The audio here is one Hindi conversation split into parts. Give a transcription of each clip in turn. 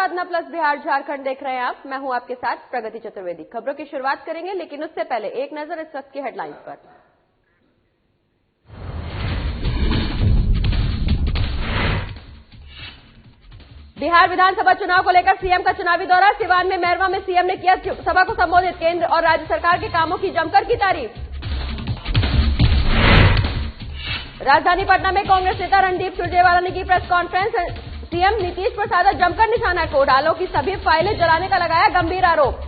साधना प्लस बिहार झारखंड देख रहे हैं आप। मैं हूं आपके साथ प्रगति चतुर्वेदी। खबरों की शुरुआत करेंगे, लेकिन उससे पहले एक नजर इस वक्त की हेडलाइंस पर। बिहार विधानसभा चुनाव को लेकर सीएम का चुनावी दौरा। सिवान में मैरवा में सीएम ने किया सभा को संबोधित। केंद्र और राज्य सरकार के कामों की जमकर की तारीफ। राजधानी पटना में कांग्रेस नेता रणदीप सुरजेवाला ने की प्रेस कॉन्फ्रेंस। सीएम नीतीश पर साधा जमकर निशाना। घोटालों की सभी फाइलें जलाने का लगाया गंभीर आरोप।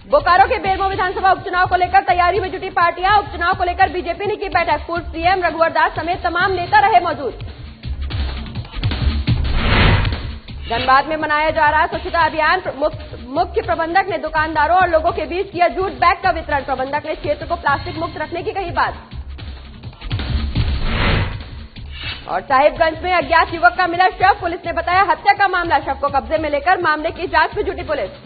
बोकारो के बेरमो विधानसभा उपचुनाव को लेकर तैयारी में जुटी पार्टियां। उपचुनाव को लेकर बीजेपी ने की बैठक। पूर्व सीएम रघुवर दास समेत तमाम नेता रहे मौजूद। धनबाद में मनाया जा रहा स्वच्छता अभियान। मुख्य प्रबंधक ने दुकानदारों और लोगों के बीच किया जूट बैग का वितरण। प्रबंधक ने क्षेत्र को प्लास्टिक मुक्त रखने की कही बात। और साहिबगंज में अज्ञात युवक का मिला शव। पुलिस ने बताया हत्या का मामला। शव को कब्जे में लेकर मामले की जांच में जुटी पुलिस।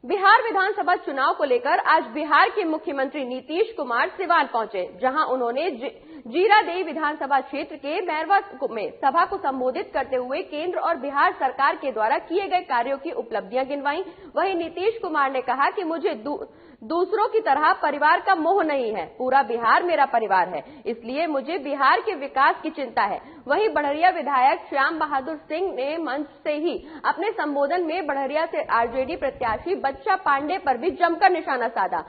बिहार विधानसभा चुनाव को लेकर आज बिहार के मुख्यमंत्री नीतीश कुमार सिवान पहुंचे, जहां उन्होंने जीरादेई विधानसभा क्षेत्र के मैरवा में सभा को संबोधित करते हुए केंद्र और बिहार सरकार के द्वारा किए गए कार्यों की उपलब्धियां गिनवाई। वहीं नीतीश कुमार ने कहा कि मुझे दूसरों की तरह परिवार का मोह नहीं है, पूरा बिहार मेरा परिवार है, इसलिए मुझे बिहार के विकास की चिंता है। वहीं बढ़िया विधायक श्याम बहादुर सिंह ने मंच से ही अपने संबोधन में बढ़िया से आरजेडी प्रत्याशी बच्चा पांडे पर भी जमकर निशाना साधा।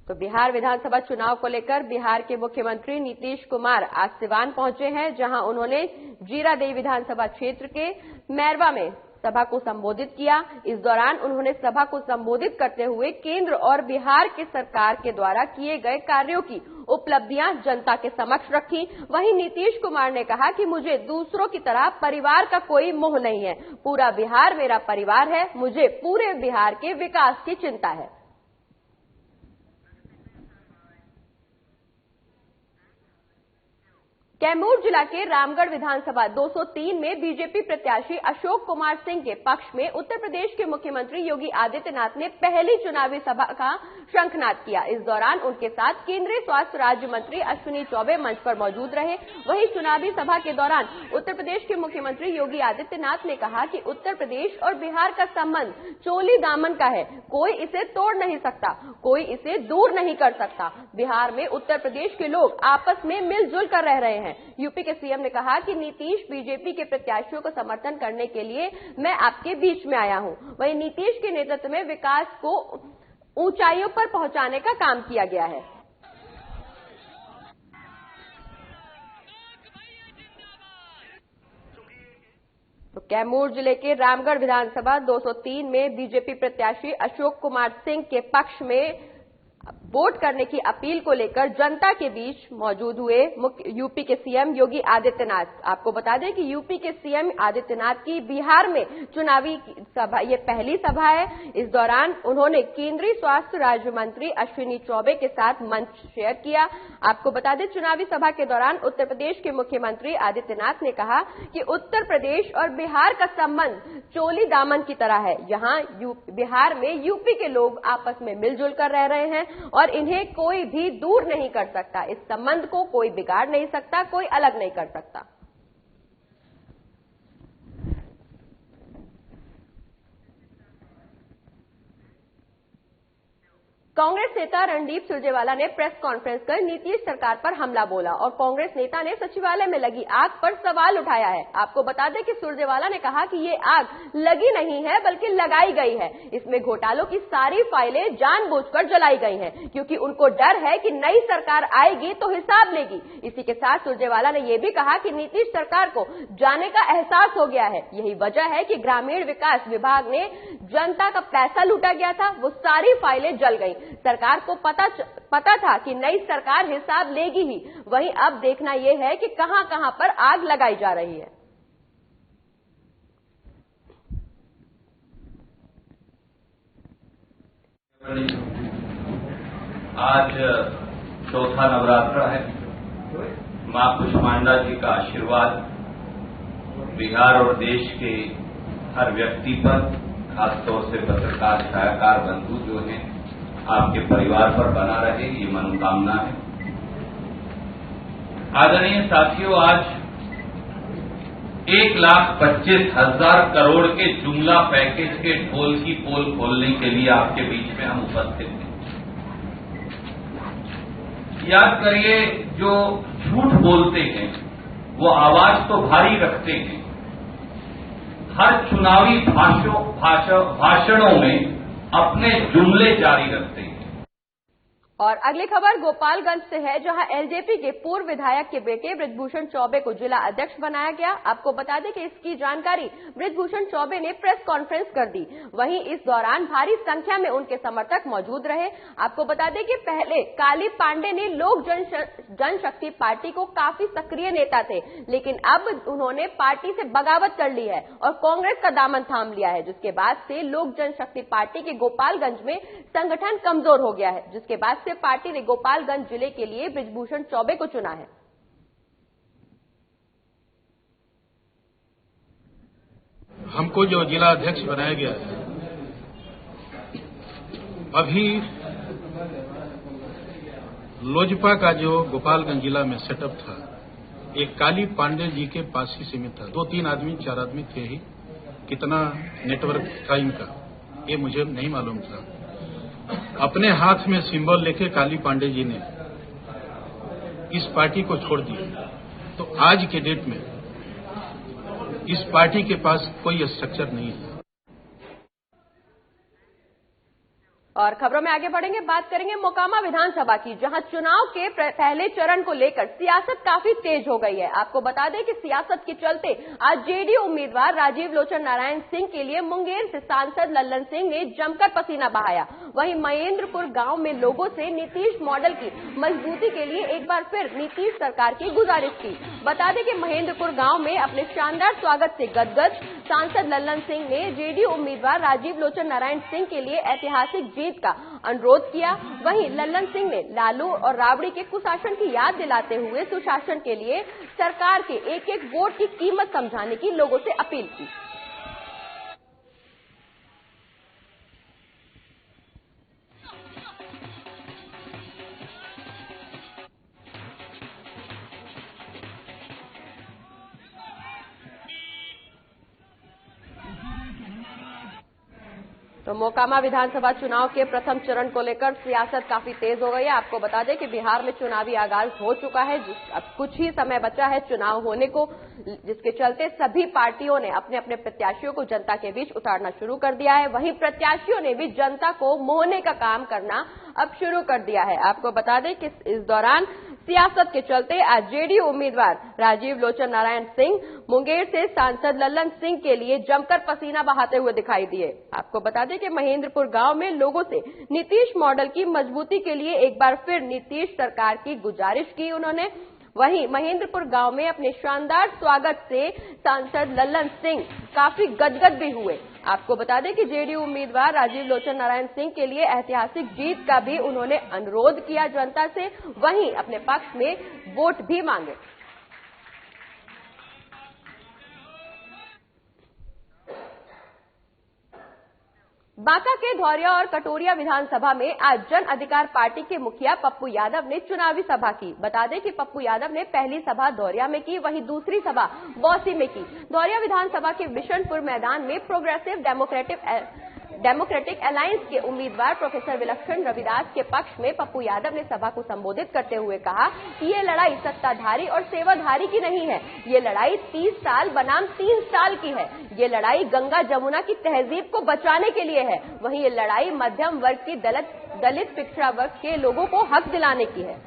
तो बिहार विधानसभा चुनाव को लेकर बिहार के मुख्यमंत्री नीतीश कुमार आज सिवान पहुंचे हैं, जहां उन्होंने जीरादेई विधानसभा क्षेत्र के मैरवा में सभा को संबोधित किया। इस दौरान उन्होंने सभा को संबोधित करते हुए केंद्र और बिहार के सरकार के द्वारा किए गए कार्यों की उपलब्धियां जनता के समक्ष रखी। वहीं नीतीश कुमार ने कहा कि मुझे दूसरों की तरह परिवार का कोई मोह नहीं है, पूरा बिहार मेरा परिवार है, मुझे पूरे बिहार के विकास की चिंता है। कैमूर जिला के रामगढ़ विधानसभा 203 में बीजेपी प्रत्याशी अशोक कुमार सिंह के पक्ष में उत्तर प्रदेश के मुख्यमंत्री योगी आदित्यनाथ ने पहली चुनावी सभा का शंखनाद किया। इस दौरान उनके साथ केंद्रीय स्वास्थ्य राज्य मंत्री अश्विनी चौबे मंच पर मौजूद रहे। वहीं चुनावी सभा के दौरान उत्तर प्रदेश के मुख्यमंत्री योगी आदित्यनाथ ने कहा कि उत्तर प्रदेश और बिहार का संबंध चोली दामन का है, कोई इसे तोड़ नहीं सकता, कोई इसे दूर नहीं कर सकता। बिहार में उत्तर प्रदेश के लोग आपस में मिलजुल कर रह रहे हैं। यूपी के सीएम ने कहा कि नीतीश बीजेपी के प्रत्याशियों को समर्थन करने के लिए मैं आपके बीच में आया हूं। वहीं नीतीश के नेतृत्व में विकास को ऊंचाइयों पर पहुंचाने का काम किया गया है। तो कैमूर जिले के रामगढ़ विधानसभा 203 में बीजेपी प्रत्याशी अशोक कुमार सिंह के पक्ष में वोट करने की अपील को लेकर जनता के बीच मौजूद हुए यूपी के सीएम योगी आदित्यनाथ। आपको बता दें कि यूपी के सीएम आदित्यनाथ की बिहार में चुनावी सभा ये पहली सभा है। इस दौरान उन्होंने केंद्रीय स्वास्थ्य राज्य मंत्री अश्विनी चौबे के साथ मंच शेयर किया। आपको बता दें चुनावी सभा के दौरान उत्तर प्रदेश के मुख्यमंत्री आदित्यनाथ ने कहा कि उत्तर प्रदेश और बिहार का संबंध चोली दामन की तरह है। यहाँ बिहार में यूपी के लोग आपस में मिलजुल कर रह रहे हैं और इन्हें कोई भी दूर नहीं कर सकता। इस संबंध को कोई बिगाड़ नहीं सकता, कोई अलग नहीं कर सकता। कांग्रेस नेता रणदीप सुरजेवाला ने प्रेस कॉन्फ्रेंस कर नीतीश सरकार पर हमला बोला और कांग्रेस नेता ने सचिवालय में लगी आग पर सवाल उठाया है। आपको बता दें कि सुरजेवाला ने कहा कि ये आग लगी नहीं है बल्कि लगाई गई है। इसमें घोटालों की सारी फाइलें जानबूझकर जलाई गई हैं, क्योंकि उनको डर है कि नई सरकार आएगी तो हिसाब लेगी। इसी के साथ सुरजेवाला ने यह भी कहा कि नीतीश सरकार को जाने का एहसास हो गया है। यही वजह है कि ग्रामीण विकास विभाग ने जनता का पैसा लूटा गया था, वो सारी फाइलें जल गई। सरकार को पता था कि नई सरकार हिसाब लेगी ही। वहीं अब देखना यह है कि कहां कहां पर आग लगाई जा रही है। आज चौथा नवरात्र है। मां कुष्मांडा जी का आशीर्वाद बिहार और देश के हर व्यक्ति पर, खासतौर से पत्रकार छायाकार बंधु जो हैं, आपके परिवार पर बना रहे, ये मनोकामना है। आदरणीय साथियों, आज 1,25,000 करोड़ के जुमला पैकेज के ढोल की पोल खोलने के लिए आपके बीच में हम उपस्थित हैं। याद करिए, जो झूठ बोलते हैं वो आवाज तो भारी रखते हैं, हर चुनावी भाषणों में अपने जुमले जारी रखते हैं। और अगली खबर गोपालगंज से है, जहां एलजेपी के पूर्व विधायक के बेटे बृजभूषण चौबे को जिला अध्यक्ष बनाया गया। आपको बता दें कि इसकी जानकारी बृजभूषण चौबे ने प्रेस कॉन्फ्रेंस कर दी। वहीं इस दौरान भारी संख्या में उनके समर्थक मौजूद रहे। आपको बता दें कि पहले काली पांडे ने लोक जनशक्ति पार्टी को काफी सक्रिय नेता थे, लेकिन अब उन्होंने पार्टी से बगावत कर ली है और कांग्रेस का दामन थाम लिया है, जिसके बाद से लोक जनशक्ति पार्टी के गोपालगंज में संगठन कमजोर हो गया है, जिसके बाद से पार्टी ने गोपालगंज जिले के लिए बृजभूषण चौबे को चुना है। हमको जो जिला अध्यक्ष बनाया गया है, अभी लोजपा का जो गोपालगंज जिला में सेटअप था, एक काली पांडे जी के पास ही सीमित था। 2-3 आदमी 4 आदमी थे ही। कितना नेटवर्क था इनका ये मुझे नहीं मालूम था। अपने हाथ में सिंबल लेके काली पांडे जी ने इस पार्टी को छोड़ दिया। तो आज के डेट में इस पार्टी के पास कोई स्ट्रक्चर नहीं है। और खबरों में आगे बढ़ेंगे, बात करेंगे मोकामा विधानसभा की, जहां चुनाव के पहले चरण को लेकर सियासत काफी तेज हो गई है। आपको बता दें कि सियासत के चलते आज जेडीयू उम्मीदवार राजीव लोचन नारायण सिंह के लिए मुंगेर से सांसद लल्लन सिंह ने जमकर पसीना बहाया। वहीं महेंद्रपुर गांव में लोगों से नीतीश मॉडल की मजबूती के लिए एक बार फिर नीतीश सरकार की गुजारिश की। बता दें कि महेंद्रपुर गांव में अपने शानदार स्वागत से गदगद सांसद लल्लन सिंह ने जेडीयू उम्मीदवार राजीव लोचन नारायण सिंह के लिए ऐतिहासिक जीत का अनुरोध किया। वहीं लल्लन सिंह ने लालू और राबड़ी के कुशासन की याद दिलाते हुए सुशासन के लिए सरकार के एक एक वोट की कीमत समझाने की लोगों से अपील की। तो मोकामा विधानसभा चुनाव के प्रथम चरण को लेकर सियासत काफी तेज हो गई है। आपको बता दें कि बिहार में चुनावी आगाज हो चुका है, अब कुछ ही समय बचा है चुनाव होने को, जिसके चलते सभी पार्टियों ने अपने अपने प्रत्याशियों को जनता के बीच उतारना शुरू कर दिया है। वहीं प्रत्याशियों ने भी जनता को मोहने का काम करना अब शुरू कर दिया है। आपको बता दें कि इस दौरान सियासत के चलते आज जेडीयू उम्मीदवार राजीव लोचन नारायण सिंह मुंगेर से सांसद लल्लन सिंह के लिए जमकर पसीना बहाते हुए दिखाई दिए। आपको बता दें कि महेंद्रपुर गांव में लोगों से नीतीश मॉडल की मजबूती के लिए एक बार फिर नीतीश सरकार की गुजारिश की उन्होंने। वहीं महेंद्रपुर गांव में अपने शानदार स्वागत से सांसद लल्लन सिंह काफी गदगद भी हुए। आपको बता दें कि जेडीयू उम्मीदवार राजीव लोचन नारायण सिंह के लिए ऐतिहासिक जीत का भी उन्होंने अनुरोध किया जनता से, वहीं अपने पक्ष में वोट भी मांगे। बांका के धौरिया और कटोरिया विधानसभा में आज जन अधिकार पार्टी के मुखिया पप्पू यादव ने चुनावी सभा की। बता दें कि पप्पू यादव ने पहली सभा धौरिया में की, वहीं दूसरी सभा बौसी में की। धौरिया विधानसभा के बिशनपुर मैदान में प्रोग्रेसिव डेमोक्रेटिक अलायंस के उम्मीदवार प्रोफेसर विलक्षण रविदास के पक्ष में पप्पू यादव ने सभा को संबोधित करते हुए कहा कि ये लड़ाई सत्ताधारी और सेवाधारी की नहीं है, ये लड़ाई 30 साल बनाम 3 साल की है। ये लड़ाई गंगा जमुना की तहजीब को बचाने के लिए है। वहीं ये लड़ाई मध्यम वर्ग की दलित पिछड़ा वर्ग के लोगों को हक दिलाने की है।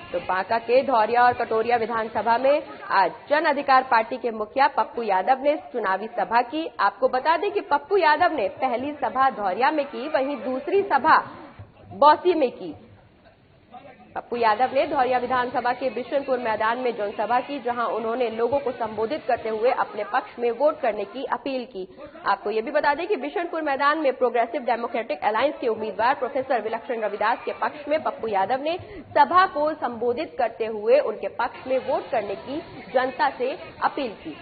तो बांका के धौरिया और कटोरिया विधानसभा में आज जन अधिकार पार्टी के मुखिया पप्पू यादव ने चुनावी सभा की। आपको बता दें कि पप्पू यादव ने पहली सभा धौरिया में की, वहीं दूसरी सभा बौसी में की। पप्पू यादव ने धौरिया विधानसभा के बिशनपुर मैदान में जनसभा की, जहां उन्होंने लोगों को संबोधित करते हुए अपने पक्ष में वोट करने की अपील की। आपको ये भी बता दें कि बिशनपुर मैदान में प्रोग्रेसिव डेमोक्रेटिक अलायंस के उम्मीदवार प्रोफेसर विलक्षण रविदास के पक्ष में पप्पू यादव ने सभा को संबोधित करते हुए उनके पक्ष में वोट करने की जनता से अपील की।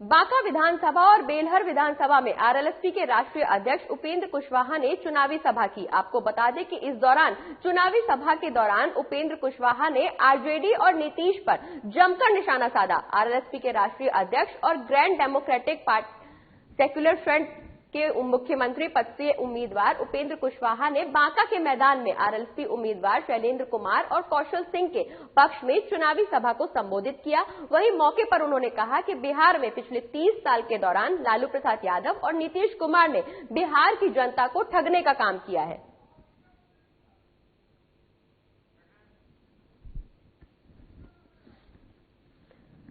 बांका विधानसभा और बेलहर विधानसभा में आरएलएसपी के राष्ट्रीय अध्यक्ष उपेंद्र कुशवाहा ने चुनावी सभा की। आपको बता दें कि इस दौरान चुनावी सभा के दौरान उपेंद्र कुशवाहा ने आरजेडी और नीतीश पर जमकर निशाना साधा। आरएलएसपी के राष्ट्रीय अध्यक्ष और grand democratic party secular front के मुख्यमंत्री पद से उम्मीदवार उपेंद्र कुशवाहा ने बांका के मैदान में आरएलएसपी उम्मीदवार शैलेंद्र कुमार और कौशल सिंह के पक्ष में चुनावी सभा को संबोधित किया। वहीं मौके पर उन्होंने कहा कि बिहार में पिछले 30 साल के दौरान लालू प्रसाद यादव और नीतीश कुमार ने बिहार की जनता को ठगने का काम किया है।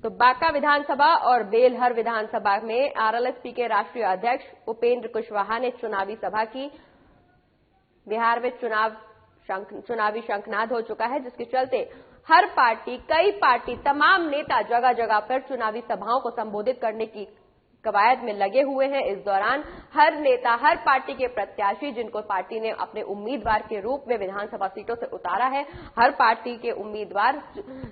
तो बांका विधानसभा और बेलहर विधानसभा में आरएलएसपी के राष्ट्रीय अध्यक्ष उपेंद्र कुशवाहा ने चुनावी सभा की। बिहार में चुनावी शंखनाद हो चुका है, जिसके चलते कई पार्टी तमाम नेता जगह जगह पर चुनावी सभाओं को संबोधित करने की कवायद में लगे हुए हैं। इस दौरान हर नेता, हर पार्टी के प्रत्याशी जिनको पार्टी ने अपने उम्मीदवार के रूप में विधानसभा सीटों से उतारा है, हर पार्टी के उम्मीदवार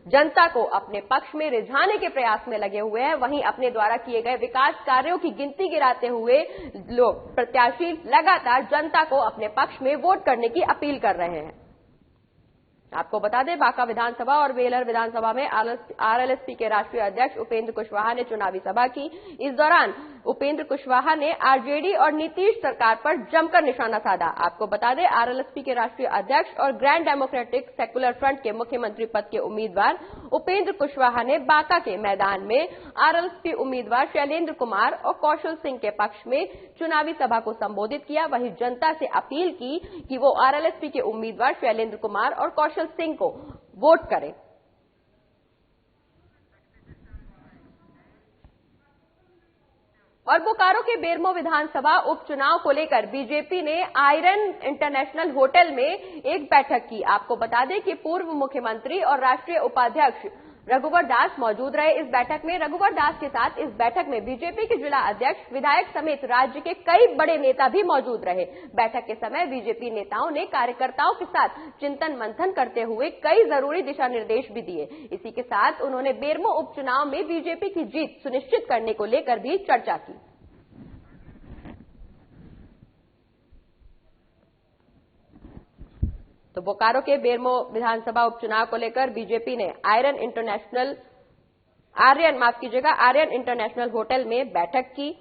जनता को अपने पक्ष में रिझाने के प्रयास में लगे हुए हैं। वहीं अपने द्वारा किए गए विकास कार्यों की गिनती गिराते हुए लोग प्रत्याशी लगातार जनता को अपने पक्ष में वोट करने की अपील कर रहे हैं। आपको बता दें, बांका विधानसभा और बेलहर विधानसभा में आरएलएसपी के राष्ट्रीय अध्यक्ष उपेंद्र कुशवाहा ने चुनावी सभा की। इस दौरान उपेंद्र कुशवाहा ने आरजेडी और नीतीश सरकार पर जमकर निशाना साधा। आपको बता दें, आरएलएसपी के राष्ट्रीय अध्यक्ष और ग्रैंड डेमोक्रेटिक सेक्युलर फ्रंट के मुख्यमंत्री पद के उम्मीदवार उपेंद्र कुशवाहा ने बांका के मैदान में आरएलएसपी उम्मीदवार शैलेंद्र कुमार और कौशल सिंह के पक्ष में चुनावी सभा को संबोधित किया। वहीं जनता से अपील की कि वो आरएलएसपी के उम्मीदवार शैलेंद्र कुमार और कौशल सिंह को वोट करें। और बोकारो के बेरमो विधानसभा उपचुनाव को लेकर बीजेपी ने आयरन इंटरनेशनल होटल में एक बैठक की। आपको बता दें कि पूर्व मुख्यमंत्री और राष्ट्रीय उपाध्यक्ष रघुवर दास मौजूद रहे इस बैठक में। रघुवर दास के साथ इस बैठक में बीजेपी के जिला अध्यक्ष, विधायक समेत राज्य के कई बड़े नेता भी मौजूद रहे। बैठक के समय बीजेपी नेताओं ने कार्यकर्ताओं के साथ चिंतन मंथन करते हुए कई जरूरी दिशा निर्देश भी दिए। इसी के साथ उन्होंने बेरमो उपचुनाव में बीजेपी की जीत सुनिश्चित करने को लेकर भी चर्चा की। तो बोकारो के बेरमो विधानसभा उपचुनाव को लेकर बीजेपी ने आर्यन इंटरनेशनल होटल में बैठक की,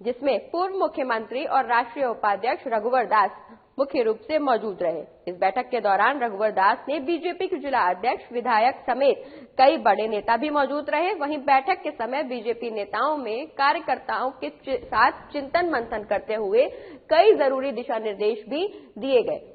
जिसमें पूर्व मुख्यमंत्री और राष्ट्रीय उपाध्यक्ष रघुवर दास मुख्य रूप से मौजूद रहे। इस बैठक के दौरान रघुवर दास ने बीजेपी के जिला अध्यक्ष, विधायक समेत कई बड़े नेता भी मौजूद रहे। वहीं बैठक के समय बीजेपी नेताओं में कार्यकर्ताओं के साथ चिंतन मंथन करते हुए कई जरूरी दिशा निर्देश भी दिए गए।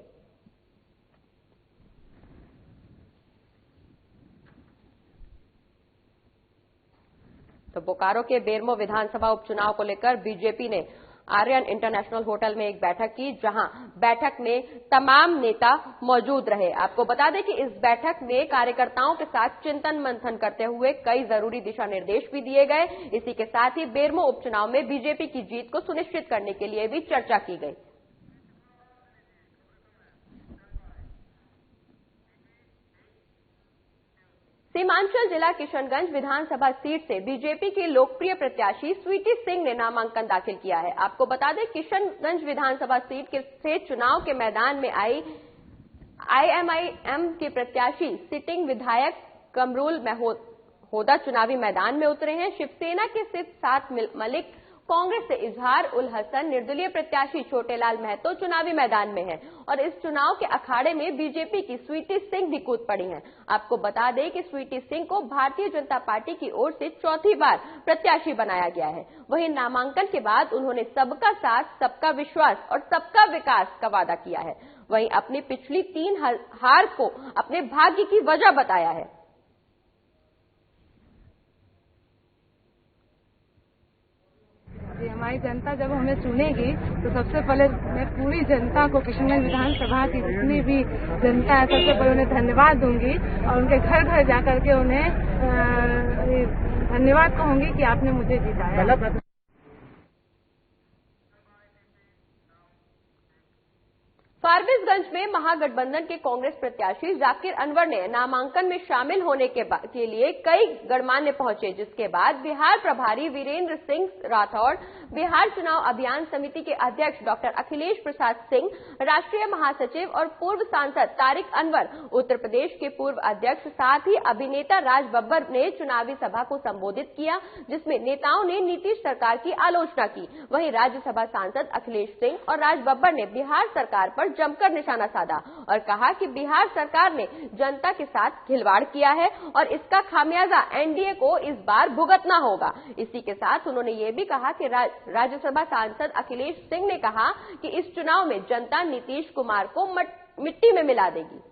तो बोकारो के बेरमो विधानसभा उपचुनाव को लेकर बीजेपी ने आर्यन इंटरनेशनल होटल में एक बैठक की, जहां बैठक में तमाम नेता मौजूद रहे। आपको बता दें कि इस बैठक में कार्यकर्ताओं के साथ चिंतन मंथन करते हुए कई जरूरी दिशा निर्देश भी दिए गए। इसी के साथ ही बेरमो उपचुनाव में बीजेपी की जीत को सुनिश्चित करने के लिए भी चर्चा की गई। सीमांचल जिला किशनगंज विधानसभा सीट से बीजेपी की लोकप्रिय प्रत्याशी स्वीटी सिंह ने नामांकन दाखिल किया है। आपको बता दें, किशनगंज विधानसभा सीट से चुनाव के मैदान में आई आईएमआईएम के प्रत्याशी सिटिंग विधायक कमरुल महोदा चुनावी मैदान में उतरे हैं। शिवसेना के सिद्ध सात मलिक कांग्रेस से इजहार उल हसन निर्दलीय प्रत्याशी छोटेलाल महतो चुनावी मैदान में हैं और इस चुनाव के अखाड़े में बीजेपी की स्वीटी सिंह भी कूद पड़ी हैं। आपको बता दें कि स्वीटी सिंह को भारतीय जनता पार्टी की ओर से चौथी बार प्रत्याशी बनाया गया है। वहीं नामांकन के बाद उन्होंने सबका साथ, सबका विश्वास और सबका विकास का वादा किया है। वहीं अपनी पिछली 3 हार को अपने भाग्य की वजह बताया है। हमारी जनता जब हमें चुनेगी तो सबसे पहले मैं पूरी जनता को, किशनगंज विधानसभा की जितनी भी जनता है, सबसे पहले उन्हें धन्यवाद दूंगी और उनके घर घर जाकर के उन्हें धन्यवाद कहूंगी कि आपने मुझे जिताया। फारबिसगंज में महागठबंधन के कांग्रेस प्रत्याशी जाकिर अनवर ने नामांकन में शामिल होने के लिए कई गणमान्य पहुंचे, जिसके बाद बिहार प्रभारी वीरेंद्र सिंह राठौड़, बिहार चुनाव अभियान समिति के अध्यक्ष डॉक्टर अखिलेश प्रसाद सिंह, राष्ट्रीय महासचिव और पूर्व सांसद तारिक अनवर, उत्तर प्रदेश के पूर्व अध्यक्ष, साथ ही अभिनेता राज बब्बर ने चुनावी सभा को संबोधित किया, जिसमें नेताओं ने नीतीश सरकार की आलोचना की। वहीं राज्यसभा सांसद अखिलेश सिंह और राज बब्बर ने बिहार सरकार पर जमकर निशाना साधा और कहा कि बिहार सरकार ने जनता के साथ खिलवाड़ किया है और इसका खामियाजा एनडीए को इस बार भुगतना होगा। इसी के साथ उन्होंने ये भी कहा कि राज्यसभा सांसद अखिलेश सिंह ने कहा कि इस चुनाव में जनता नीतीश कुमार को मिट्टी में मिला देगी।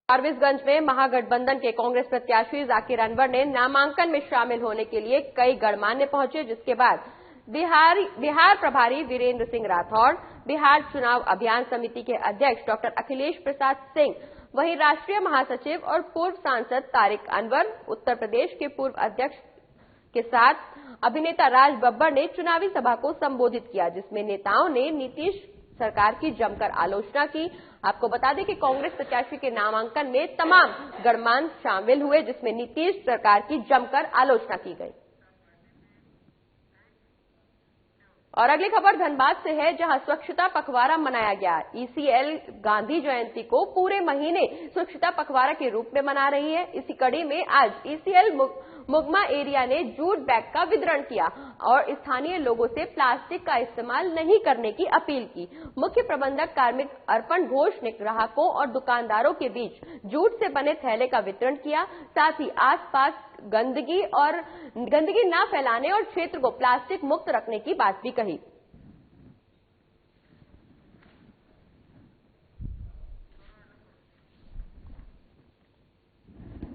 फारबिसगंज में महागठबंधन के कांग्रेस प्रत्याशी जाकिर अनवर ने नामांकन में शामिल होने के लिए कई गणमान्य पहुंचे, जिसके बाद बिहार प्रभारी वीरेंद्र सिंह राठौड़, बिहार चुनाव अभियान समिति के अध्यक्ष डॉक्टर अखिलेश प्रसाद सिंह, वहीं राष्ट्रीय महासचिव और पूर्व सांसद तारिक अनवर, उत्तर प्रदेश के पूर्व अध्यक्ष के साथ अभिनेता राज बब्बर ने चुनावी सभा को संबोधित किया, जिसमें नेताओं ने नीतीश सरकार की जमकर आलोचना की। आपको बता दें कि कांग्रेस प्रत्याशी के नामांकन में तमाम गणमान्य शामिल हुए, जिसमें नीतीश सरकार की जमकर आलोचना की गई। और अगली खबर धनबाद से है, जहां स्वच्छता पखवाड़ा मनाया गया। ईसीएल गांधी जयंती को पूरे महीने स्वच्छता पखवाड़ा के रूप में मना रही है। इसी कड़ी में आज ईसीएल मुगमा एरिया ने जूट बैग का वितरण किया और स्थानीय लोगों से प्लास्टिक का इस्तेमाल नहीं करने की अपील की। मुख्य प्रबंधक कार्मिक अर्पण घोष ने ग्राहकों और दुकानदारों के बीच जूट से बने थैले का वितरण किया, साथ ही आसपास गंदगी न फैलाने और क्षेत्र को प्लास्टिक मुक्त रखने की बात भी कही।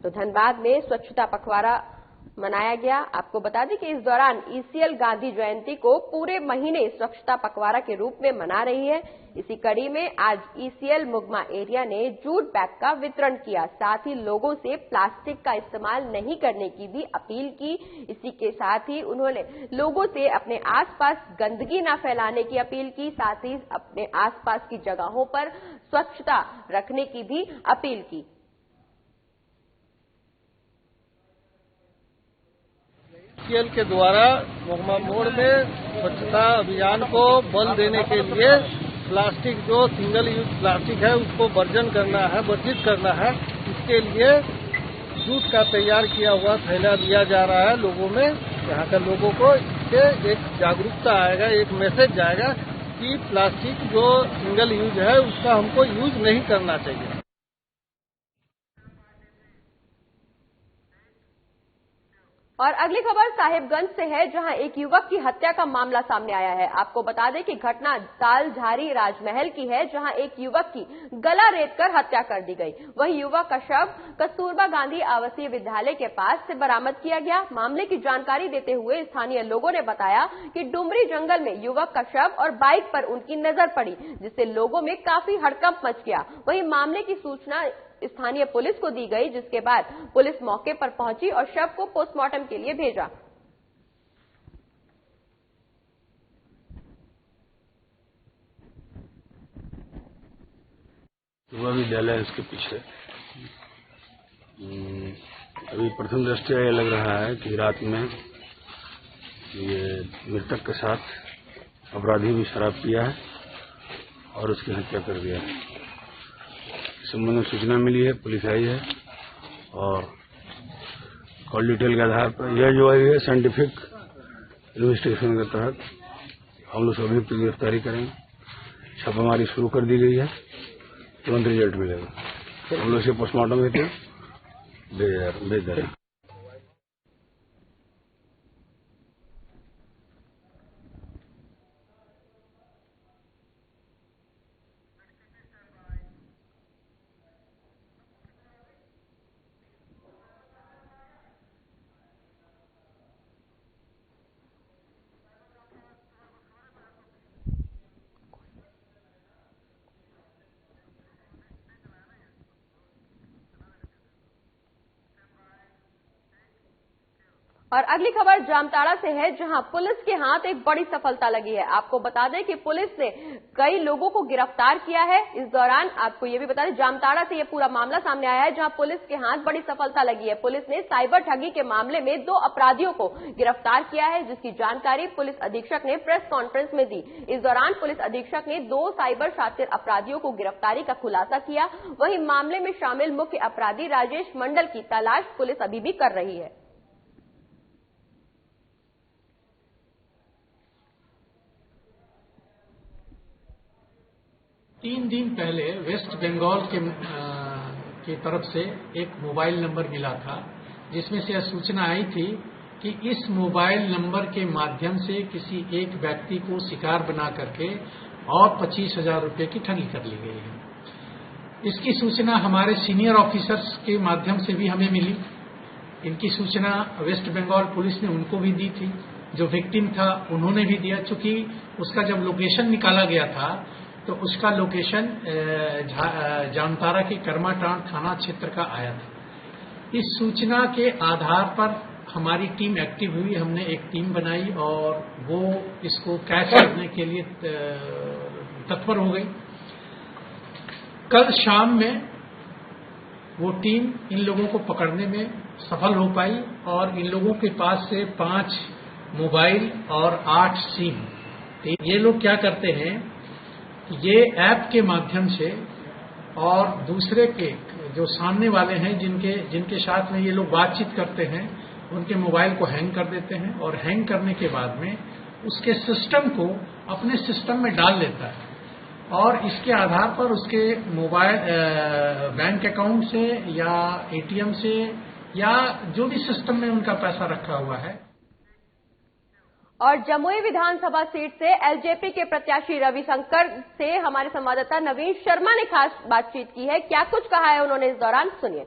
तो धनबाद में स्वच्छता पखवाड़ा मनाया गया। आपको बता दें कि इस दौरान ईसीएल गांधी जयंती को पूरे महीने स्वच्छता पखवाड़ा के रूप में मना रही है। इसी कड़ी में आज ईसीएल मुगमा एरिया ने जूट बैग का वितरण किया, साथ ही लोगों से प्लास्टिक का इस्तेमाल नहीं करने की भी अपील की। इसी के साथ ही उन्होंने लोगों से अपने आसपास गंदगी न फैलाने की अपील की, साथ ही अपने आसपास की जगहों पर स्वच्छता रखने की भी अपील की। ईसीएल के द्वारा मुगमा मोड़ में स्वच्छता अभियान को बल देने के लिए प्लास्टिक, जो सिंगल यूज प्लास्टिक है, उसको वर्जित करना है। इसके लिए जूट का तैयार किया हुआ थैला दिया जा रहा है लोगों में। यहाँ के लोगों को इससे एक जागरूकता आएगा, एक मैसेज जाएगा कि प्लास्टिक जो सिंगल यूज है उसका हमको यूज नहीं करना चाहिए। और अगली खबर साहिबगंज से है, जहां एक युवक की हत्या का मामला सामने आया है। आपको बता दें कि घटना तालझारी राजमहल की है, जहां एक युवक की गला रेतकर हत्या कर दी गई। वही युवक का शव कस्तूरबा गांधी आवासीय विद्यालय के पास से बरामद किया गया। मामले की जानकारी देते हुए स्थानीय लोगों ने बताया कि डुमरी जंगल में युवक का शव और बाइक पर उनकी नजर पड़ी, जिससे लोगों में काफी हड़कंप मच गया। वहीं मामले की सूचना स्थानीय पुलिस को दी गई, जिसके बाद पुलिस मौके पर पहुंची और शव को पोस्टमार्टम के लिए भेजा। युवा विद्यालय उसके पीछे। अभी प्रथम दृष्टया ये लग रहा है कि रात में ये मृतक के साथ अपराधी भी शराब पिया है और उसकी हत्या कर दिया है। इस संबंध में सूचना मिली है, पुलिस आई है और कॉल डिटेल के आधार पर यह जो है साइंटिफिक इन्वेस्टिगेशन के तहत हम लोग सभी की गिरफ्तारी करेंगे। छापामारी शुरू कर दी गई है, तुरंत रिजल्ट मिलेगा। हम लोग इसे पोस्टमार्टम हेतु भेज दें। और अगली खबर जामताड़ा से है, जहां पुलिस के हाथ एक बड़ी सफलता लगी है। आपको बता दें कि पुलिस ने कई लोगों को गिरफ्तार किया है। इस दौरान आपको ये भी बता दें, जामताड़ा से ये पूरा मामला सामने आया है, जहां पुलिस के हाथ बड़ी सफलता लगी है। पुलिस ने साइबर ठगी के मामले में 2 अपराधियों को गिरफ्तार किया है, जिसकी जानकारी पुलिस अधीक्षक ने प्रेस कॉन्फ्रेंस में दी। इस दौरान पुलिस अधीक्षक ने 2 साइबर शातिर अपराधियों को गिरफ्तारी का खुलासा किया। वहीं मामले में शामिल मुख्य अपराधी राजेश मंडल की तलाश पुलिस अभी भी कर रही है। 3 दिन पहले वेस्ट बंगाल की तरफ से एक मोबाइल नंबर मिला था, जिसमें से यह सूचना आई थी कि इस मोबाइल नंबर के माध्यम से किसी एक व्यक्ति को शिकार बना करके और 25,000 रुपये की ठगी कर ली गई है। इसकी सूचना हमारे सीनियर ऑफिसर्स के माध्यम से भी हमें मिली। इनकी सूचना वेस्ट बंगाल पुलिस ने उनको भी दी थी, जो विक्टिम था उन्होंने भी दिया। चूंकि उसका जब लोकेशन निकाला गया था तो उसका लोकेशन जामताड़ा के कर्माटांड थाना क्षेत्र का आया था। इस सूचना के आधार पर हमारी टीम एक्टिव हुई। हमने एक टीम बनाई और वो इसको कैच करने के लिए तत्पर हो गई। कल शाम में वो टीम इन लोगों को पकड़ने में सफल हो पाई और इन लोगों के पास से 5 मोबाइल और 8 सिम। ये लोग क्या करते हैं, ये ऐप के माध्यम से और दूसरे के जो सामने वाले हैं जिनके साथ में ये लोग बातचीत करते हैं, उनके मोबाइल को हैंग कर देते हैं और हैंग करने के बाद में उसके सिस्टम को अपने सिस्टम में डाल लेता है और इसके आधार पर उसके मोबाइल बैंक अकाउंट से या एटीएम से या जो भी सिस्टम में उनका पैसा रखा हुआ है। और जमुई विधानसभा सीट से एलजेपी के प्रत्याशी रविशंकर से हमारे संवाददाता नवीन शर्मा ने खास बातचीत की है। क्या कुछ कहा है उन्होंने इस दौरान, सुनिए।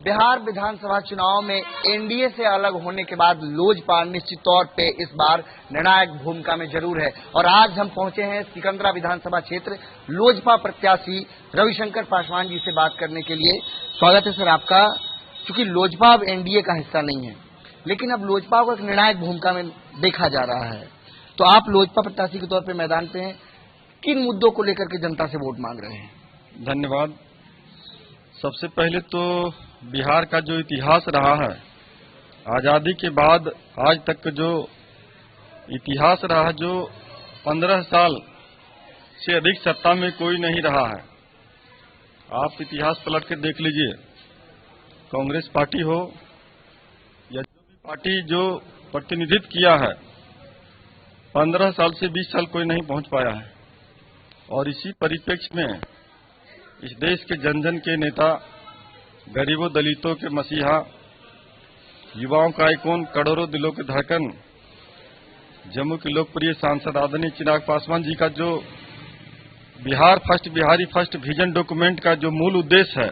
बिहार विधानसभा चुनाव में एनडीए से अलग होने के बाद लोजपा निश्चित तौर पे इस बार निर्णायक भूमिका में जरूर है और आज हम पहुंचे हैं सिकंदरा विधानसभा क्षेत्र लोजपा प्रत्याशी रविशंकर पासवान जी से बात करने के लिए। स्वागत है सर आपका। चूंकि लोजपा अब एनडीए का हिस्सा नहीं है, लेकिन अब लोजपा को एक निर्णायक भूमिका में देखा जा रहा है, तो आप लोजपा प्रत्याशी के तौर पे मैदान पे हैं, किन मुद्दों को लेकर के जनता से वोट मांग रहे हैं? धन्यवाद। सबसे पहले तो बिहार का जो इतिहास रहा है, आजादी के बाद आज तक जो इतिहास रहा, जो 15 साल से अधिक सत्ता में कोई नहीं रहा है। आप इतिहास पलट के देख लीजिए, कांग्रेस पार्टी हो या जो भी पार्टी जो प्रतिनिधित्व किया है, 15 साल से 20 साल कोई नहीं पहुंच पाया है। और इसी परिप्रेक्ष्य में इस देश के जन जन के नेता, गरीबों दलितों के मसीहा, युवाओं का आइकॉन, करोड़ों दिलों के धड़कन, जम्मू के लोकप्रिय सांसद आदरणीय चिराग पासवान जी का जो Bihar first, Bihari first vision document का जो मूल उद्देश्य है,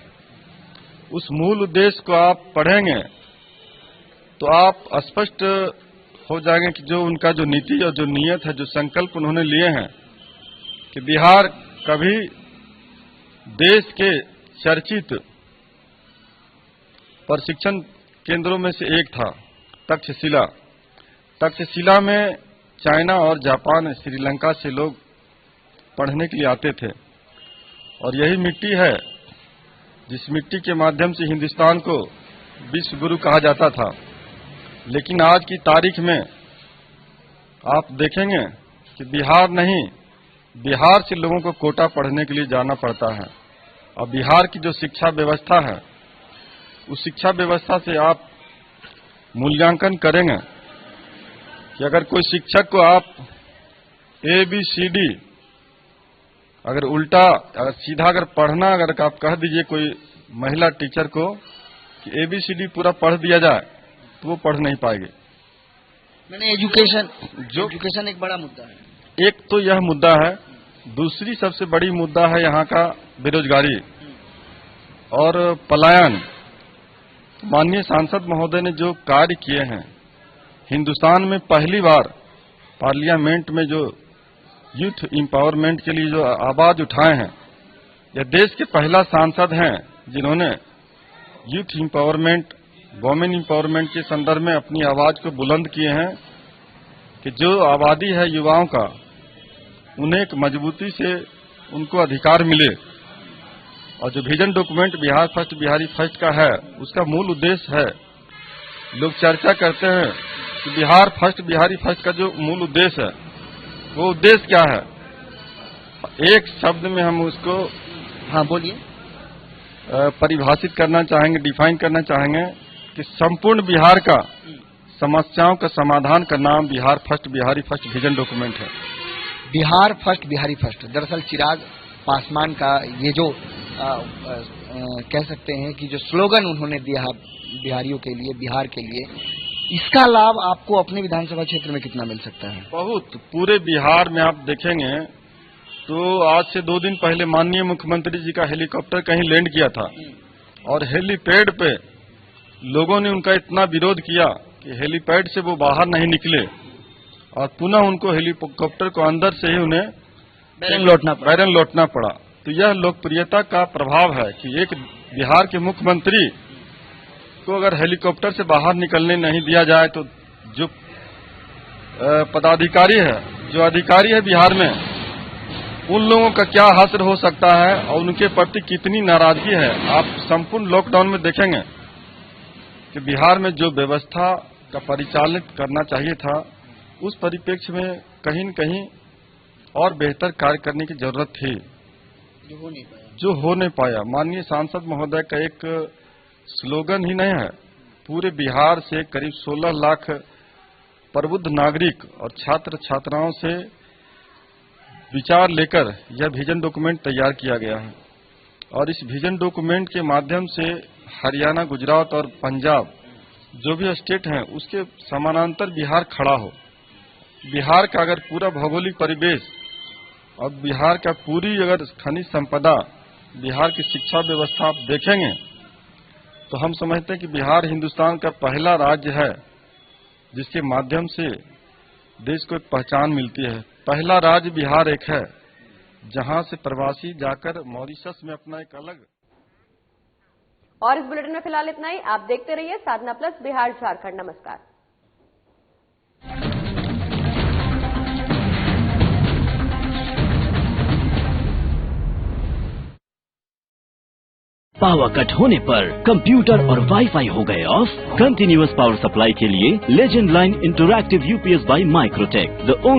उस मूल उद्देश्य को आप पढ़ेंगे तो आप स्पष्ट हो जाएंगे कि जो उनका जो नीति और जो नियत है, जो संकल्प उन्होंने लिए हैं कि बिहार कभी देश के चर्चित प्रशिक्षण केंद्रों में से एक था, तक्षशिला। तक्षशिला में चाइना और जापान, श्रीलंका से लोग पढ़ने के लिए आते थे। और यही मिट्टी है जिस मिट्टी के माध्यम से हिंदुस्तान को विश्व गुरु कहा जाता था। लेकिन आज की तारीख में आप देखेंगे कि बिहार नहीं, बिहार से लोगों को कोटा पढ़ने के लिए जाना पड़ता है। और बिहार की जो शिक्षा व्यवस्था है, उस शिक्षा व्यवस्था से आप मूल्यांकन करेंगे कि अगर कोई शिक्षक को आप ABCD अगर उल्टा अगर सीधा अगर पढ़ना अगर आप कह दीजिए कोई महिला टीचर को कि ABCD पूरा पढ़ दिया जाए तो वो पढ़ नहीं पाएगी। मैंने एजुकेशन एक बड़ा मुद्दा है। एक तो यह मुद्दा है, दूसरी सबसे बड़ी मुद्दा है यहाँ का बेरोजगारी और पलायन। माननीय सांसद महोदय ने जो कार्य किए हैं, हिंदुस्तान में पहली बार पार्लियामेंट में जो यूथ एम्पावरमेंट के लिए जो आवाज उठाए हैं, यह देश के पहला सांसद हैं जिन्होंने यूथ एम्पावरमेंट, वोमेन एम्पावरमेंट के संदर्भ में अपनी आवाज को बुलंद किए हैं कि जो आबादी है युवाओं का, उन्हें एक मजबूती से उनको अधिकार मिले। और जो vision document Bihar first Bihari first का है, उसका मूल उद्देश्य है, लोग चर्चा करते हैं कि बिहार फर्स्ट बिहारी फर्स्ट का जो मूल उद्देश्य है, वो उद्देश्य क्या है? एक शब्द में हम उसको बोलिए परिभाषित करना चाहेंगे, डिफाइन करना चाहेंगे कि संपूर्ण बिहार का समस्याओं का समाधान का नाम Bihar first Bihari first vision document है। बिहार फर्स्ट बिहारी फर्स्ट दरअसल चिराग पासवान का ये जो कह सकते हैं कि जो स्लोगन उन्होंने दिया बिहारियों के लिए, बिहार के लिए, इसका लाभ आपको अपने विधानसभा क्षेत्र में कितना मिल सकता है? बहुत। पूरे बिहार में आप देखेंगे तो आज से 2 दिन पहले माननीय मुख्यमंत्री जी का हेलीकॉप्टर कहीं लैंड किया था और हेलीपैड पे लोगों ने उनका इतना विरोध किया कि हेलीपैड से वो बाहर नहीं निकले और पुनः उनको हेलीकॉप्टर को अंदर से ही उन्हें बैरन लौटना पड़ा। तो यह लोकप्रियता का प्रभाव है कि एक बिहार के मुख्यमंत्री को अगर हेलीकॉप्टर से बाहर निकलने नहीं दिया जाए तो जो पदाधिकारी है, जो अधिकारी है बिहार में, उन लोगों का क्या हासिल हो सकता है और उनके प्रति कितनी नाराजगी है। आप संपूर्ण लॉकडाउन में देखेंगे कि बिहार में जो व्यवस्था का परिचालित करना चाहिए था, उस परिप्रेक्ष्य में कहीं न कहीं और बेहतर कार्य करने की जरूरत थी, जो हो नहीं पाया। माननीय सांसद महोदय का एक स्लोगन ही नहीं है, पूरे बिहार से करीब 16 लाख प्रबुद्ध नागरिक और छात्र छात्राओं से विचार लेकर यह विजन डॉक्यूमेंट तैयार किया गया है। और इस विजन डॉक्यूमेंट के माध्यम से हरियाणा, गुजरात और पंजाब जो भी स्टेट हैं, उसके समानांतर बिहार खड़ा हो। बिहार का अगर पूरा भौगोलिक परिवेश और बिहार का पूरी अगर खनिज संपदा, बिहार की शिक्षा व्यवस्था आप देखेंगे तो हम समझते हैं कि बिहार हिंदुस्तान का पहला राज्य है जिसके माध्यम से देश को एक पहचान मिलती है। पहला राज्य बिहार एक है जहां से प्रवासी जाकर मॉरिशस में अपना एक अलग। और इस बुलेटिन में फिलहाल इतना ही। आप देखते रहिए साधना प्लस बिहार झारखंड। नमस्कार। पावर कट होने पर कंप्यूटर और वाईफाई हो गए ऑफ। कंटिन्यूअस पावर सप्लाई के लिए legend line interactive UPS by Microtek, the only